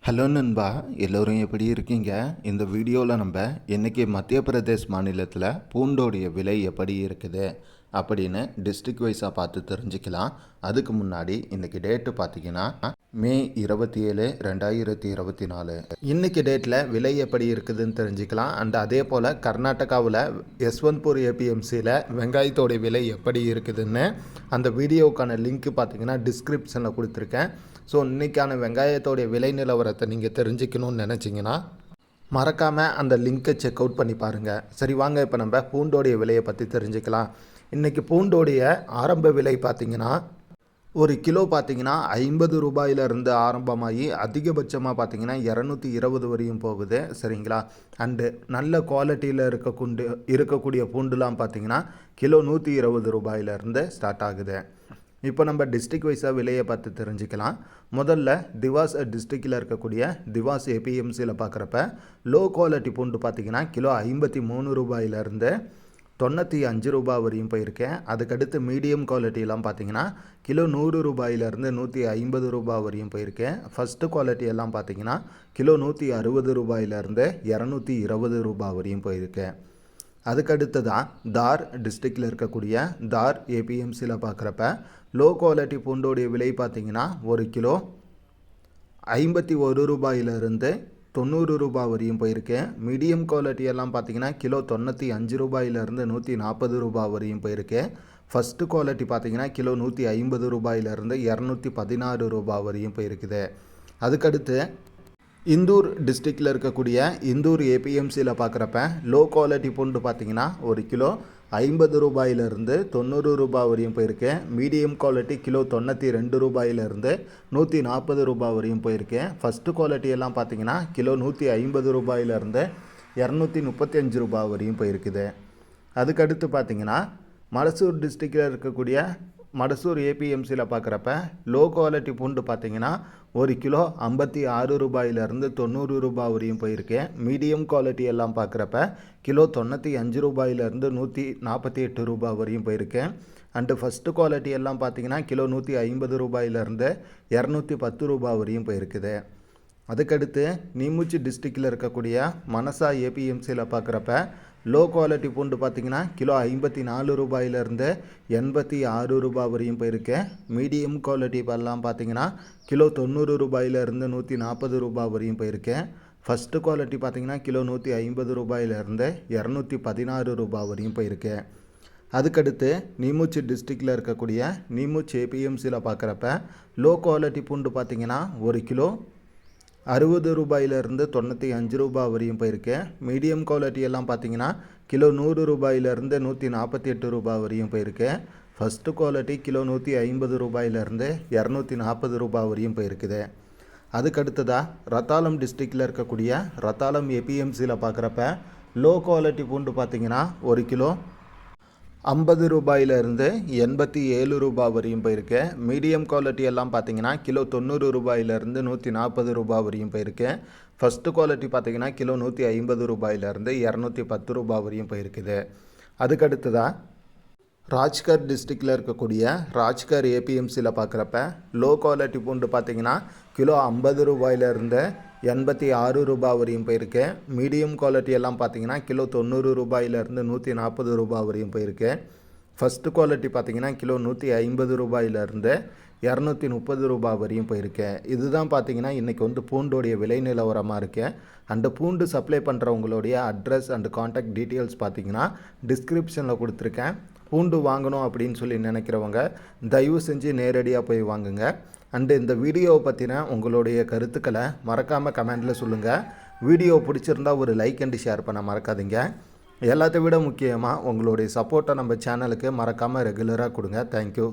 Hello நண்பா, எல்லோரும் எப்படி இருக்கீங்க? இந்த வீடியோவில் நம்ம இன்றைக்கி மத்திய பிரதேஷ் மாநிலத்தில் பூண்டோடைய விலை எப்படி இருக்குது அப்படின்னு டிஸ்ட்ரிக்ட் வைஸாக பார்த்து தெரிஞ்சுக்கலாம். அதுக்கு முன்னாடி இன்றைக்கி டேட்டு பார்த்திங்கன்னா மே 27, 2024. இன்றைக்கி டேட்டில் விலை எப்படி இருக்குதுன்னு தெரிஞ்சுக்கலாம். அண்ட் அதே போல் கர்நாடகாவில் யஸ்வந்த்பூர் ஏபிஎம்சியில் வெங்காயத்தோடைய விலை எப்படி இருக்குதுன்னு அந்த வீடியோவுக்கான லிங்க்கு பார்த்திங்கன்னா டிஸ்கிரிப்ஷனில் கொடுத்துருக்கேன். ஸோ இன்றைக்கான வெங்காயத்தோடைய விலை நிலவரத்தை நீங்கள் தெரிஞ்சுக்கணும்னு நினச்சிங்கன்னா மறக்காமல் அந்த லிங்க்கை செக் அவுட் பண்ணி பாருங்கள். சரி வாங்க, இப்போ நம்ம பூண்டோடைய விலையை பற்றி தெரிஞ்சுக்கலாம். இன்றைக்கி பூண்டோடைய ஆரம்ப விலை பார்த்திங்கன்னா ஒரு கிலோ பார்த்திங்கன்னா 50 ரூபாயிலிருந்து ஆரம்பமாகி அதிகபட்சமாக பார்த்திங்கன்னா 220 வரையும் போகுது. சரிங்களா? அண்டு நல்ல குவாலிட்டியில் இருக்கக்கூடிய பூண்டுலாம் பார்த்திங்கன்னா கிலோ 120 ரூபாயிலிருந்து ஸ்டார்ட் ஆகுது. இப்போ நம்ம டிஸ்ட்ரிக்ட் வைஸாக விலையை பார்த்து தெரிஞ்சுக்கலாம். முதல்ல திவாஸ் டிஸ்ட்ரிக்டில் இருக்கக்கூடிய திவாஸ் ஏபிஎம்சியில் பார்க்குறப்ப லோ குவாலிட்டி பூண்டு பார்த்திங்கன்னா கிலோ 53 ரூபாயிலிருந்து 95 ரூபாய் வரையும் போயிருக்கேன். அதுக்கடுத்து மீடியம் குவாலிட்டியெல்லாம் பார்த்திங்கன்னா கிலோ 100 ரூபாயிலிருந்து 150 ரூபாய் வரையும் போயிருக்கேன். ஃபஸ்ட்டு குவாலிட்டி எல்லாம் பார்த்திங்கன்னா கிலோ 160 ரூபாயிலிருந்து 220 ரூபாய் வரையும் போயிருக்கேன். அதுக்கடுத்து தான் தார் டிஸ்ட்ரிக்டில் இருக்கக்கூடிய தார் ஏபிஎம்சியில் பார்க்குறப்ப லோ குவாலிட்டி பூண்டோடைய விலை பார்த்திங்கன்னா ஒரு கிலோ 51 ரூபாயிலிருந்து 90 ரூபாய் வரையும் போயிருக்கேன். மீடியம் குவாலிட்டியெல்லாம் பார்த்திங்கன்னா கிலோ 95 ரூபாயிலிருந்து 140 ரூபாய் வரையும் போயிருக்கேன். ஃபஸ்ட்டு குவாலிட்டி பார்த்திங்கன்னா கிலோ 150 ரூபாயிலிருந்து 216 ரூபாய் வரையும் போயிருக்குது. அதுக்கடுத்து இந்தூர் டிஸ்ட்ரிக்டில் இருக்கக்கூடிய இந்தூர் ஏபிஎம்சியில் பார்க்குறப்ப லோ குவாலிட்டி பூண்டு பார்த்திங்கன்னா ஒரு கிலோ 50 ரூபாயிலிருந்து 90 ரூபாய் வரையும் போயிருக்கேன். மீடியம் குவாலிட்டி கிலோ 92 ரூபாயிலிருந்து 140 ரூபாய் வரையும் போயிருக்கேன். ஃபஸ்ட்டு குவாலிட்டியெல்லாம் பார்த்திங்கன்னா கிலோ 150 ரூபாயிலிருந்து 235 ரூபாய் வரையும் போயிருக்குது. அதுக்கடுத்து பார்த்திங்கன்னா மடசூர் டிஸ்ட்ரிக்டில் இருக்கக்கூடிய மடசூர் ஏபிஎம்சியில் பார்க்குறப்ப லோ குவாலிட்டி பூண்டு பார்த்திங்கன்னா ஒரு கிலோ 56 ரூபாயிலிருந்து 90 ரூபாய் வரையும் போயிருக்கேன். மீடியம் குவாலிட்டி எல்லாம் பார்க்குறப்ப கிலோ 95 ரூபாயிலிருந்து 148 ரூபாய் வரையும் போயிருக்கேன். அண்டு ஃபஸ்ட்டு குவாலிட்டி எல்லாம் பார்த்திங்கன்னா கிலோ 150 ரூபாயிலிருந்து 210 ரூபாய் வரையும் போயிருக்குது. அதுக்கடுத்து நீமுச்சி டிஸ்ட்ரிக்டில் இருக்கக்கூடிய மனசா ஏபிஎம்சியில் பார்க்குறப்ப லோ குவாலிட்டி பூண்டு பார்த்திங்கன்னா கிலோ 54 ரூபாயிலிருந்து 86 ரூபாய் வரையும் போயிருக்கேன். மீடியம் குவாலிட்டி எல்லாம் பார்த்திங்கன்னா கிலோ 90 ரூபாயிலிருந்து 140 ரூபாய் வரையும் போயிருக்கேன். ஃபஸ்ட்டு குவாலிட்டி பார்த்திங்கன்னா கிலோ 150 ரூபாயிலிருந்து 216 ரூபாய் வரையும் போயிருக்கேன். அதுக்கடுத்து நீமுச்சி டிஸ்ட்ரிக்டில் இருக்கக்கூடிய நீமுச்சி ஏபிஎம்சியில் பார்க்குறப்ப லோ குவாலிட்டி பூண்டு பார்த்திங்கன்னா ஒரு கிலோ 60 ரூபாயிலிருந்து 95 ரூபாய் வரையும் போயிருக்கேன். மீடியம் குவாலிட்டி எல்லாம் பார்த்திங்கன்னா கிலோ 100 ரூபாயிலிருந்து 148 ரூபாய் வரையும் போயிருக்கேன். ஃபஸ்ட்டு குவாலிட்டி கிலோ 150 ரூபாயிலிருந்து 240 ரூபாய் வரையும் போயிருக்குது. அதுக்கடுத்ததாக ரத்தாலம் டிஸ்ட்ரிக்டில் இருக்கக்கூடிய ரத்தாலம் ஏபிஎம்சியில் பார்க்குறப்ப லோ குவாலிட்டி பூண்டு பார்த்திங்கன்னா ஒரு கிலோ 50 ரூபாயிலிருந்து 87 ரூபாய் வரையும் போயிருக்கேன். மீடியம் குவாலிட்டி எல்லாம் பார்த்திங்கன்னா கிலோ 90 ரூபாயிலிருந்து 140 ரூபாய் வரையும் போயிருக்கேன். ஃபஸ்ட்டு குவாலிட்டி பார்த்திங்கன்னா கிலோ 150 ரூபாயிலிருந்து 210 ரூபாய் வரையும் போயிருக்குது. அதுக்கடுத்ததாக ராஜ்கர் டிஸ்ட்ரிக்டில் இருக்கக்கூடிய ராஜ்கர் ஏபிஎம்சியில் பார்க்குறப்ப லோ குவாலிட்டி பூண்டு பார்த்திங்கன்னா கிலோ 50 ரூபாயிலிருந்து 86 ரூபாய் வரையும் போயிருக்கேன். மீடியம் குவாலிட்டி எல்லாம் பார்த்திங்கன்னா கிலோ 90 ரூபாயிலிருந்து 140 ரூபாய் வரையும் போயிருக்கேன். ஃபஸ்ட்டு குவாலிட்டி பார்த்திங்கன்னா கிலோ 150 ரூபாயிலிருந்து 230 ரூபாய் வரையும் போயிருக்கேன். இதுதான் பார்த்திங்கன்னா இன்றைக்கி பூண்டோடைய விலை நிலவரமாக இருக்கேன். அந்த பூண்டு சப்ளை பண்ணுறவங்களுடைய அட்ரஸ் அண்டு காண்டாக்ட் டீட்டெயில்ஸ் பார்த்திங்கன்னா டிஸ்கிரிப்ஷனில் கொடுத்துருக்கேன். பூண்டு வாங்கணும் அப்படின்னு சொல்லி நினைக்கிறவங்க தயவு செஞ்சு நேரடியாக போய் வாங்குங்க. அண்டு இந்த வீடியோவை பற்றின உங்களுடைய கருத்துக்களை மறக்காமல் கமெண்டில் சொல்லுங்கள். வீடியோ பிடிச்சிருந்தா ஒரு லைக் அண்டு ஷேர் பண்ண மறக்காதீங்க. எல்லாத்தை விட முக்கியமாக உங்களுடைய சப்போர்ட்டை நம்ம சேனலுக்கு மறக்காமல் ரெகுலராக கொடுங்க. தேங்க்யூ.